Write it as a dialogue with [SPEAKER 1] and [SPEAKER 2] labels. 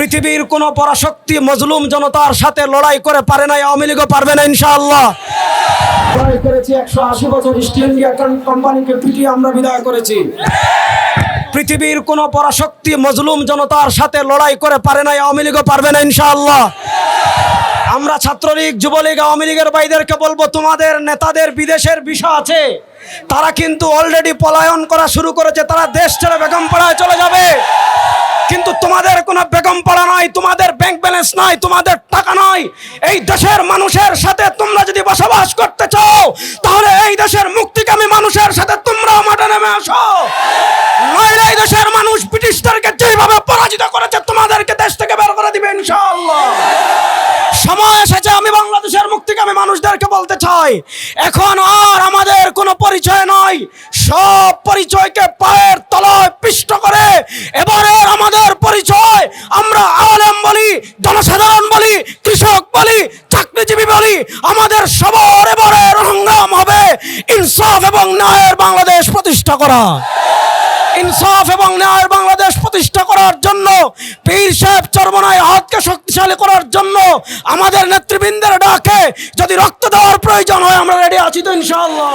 [SPEAKER 1] পৃথিবীর কোন পরাশক্তি মজলুম জনতার সাথে লড়াই করে পারে না, আওয়ামী লীগও পারবে না ইনশাআল্লাহ। লড়াই করেছি 180 বছর ইস্ট ইন্ডিয়া কোম্পানিকে পিটিয়ে আমরা বিদায় করেছি। পৃথিবীর কোন পরাশক্তি মজলুম জনতার সাথে লড়াই করে পারে না, আওয়ামী লীগও পারবে না ইনশাআল্লাহ। আমরা ছাত্রলীগ, যুবলীগ, আওয়ামী লীগের ভাইদেরকে বলবো, তোমাদের নেতাদের বিদেশের ভিসা আছে, তারা কিন্তু অলরেডি পলায়ন করা শুরু করেছে, তারা দেশ ছেড়ে বেগমপাড়ায় চলে যাবে। কিন্তু তোমাদের কোনো বেগমপাড়া নাই, তোমাদের ব্যাংক ব্যালেন্স নাই, তোমাদের টাকা নাই। এই দেশের মানুষের সাথে তোমরা যদি বসবাস করতে চাও, তাহলে এই দেশের মুক্তিকামী মানুষের সাথে তোমরা মাঠে নেমে আসো। নইলে এই দেশের মানুষ ব্রিটিশদেরকে যেভাবে পরাজিত করেছে, তোমাদেরকে দেশ থেকে বের করে দিবে ইনশাআল্লাহ। সময় এসেছে, আমি বাংলাদেশের মুক্তিকামী মানুষদেরকে বলতে চাই, এখন আর আমাদের কোনো পরিচয় নাই। সব পরিচয়কে পায়ের তলায় পিষ্ট করে এবারের আমাদের পরিচয়, আমরা আলেম বলি, জনসাধারণ বলি, কৃষক বলি, চাকরিজীবী বলি, আমাদের সবার এবারের সংগ্রাম হবে ইনসাফ এবং ন্যায়ের বাংলাদেশ প্রতিষ্ঠা করা। ইনসাফ এবং ন্যায়ের বাংলাদেশ প্রতিষ্ঠা করার জন্য, পীর সাহেব চরমনায় হাতকে শক্তিশালী করার জন্য আমাদের নেতৃবৃন্দের ডাকে যদি রক্ত দেওয়ার প্রয়োজন হয়, আমরা রেডি আছি তো ইনশাআল্লাহ।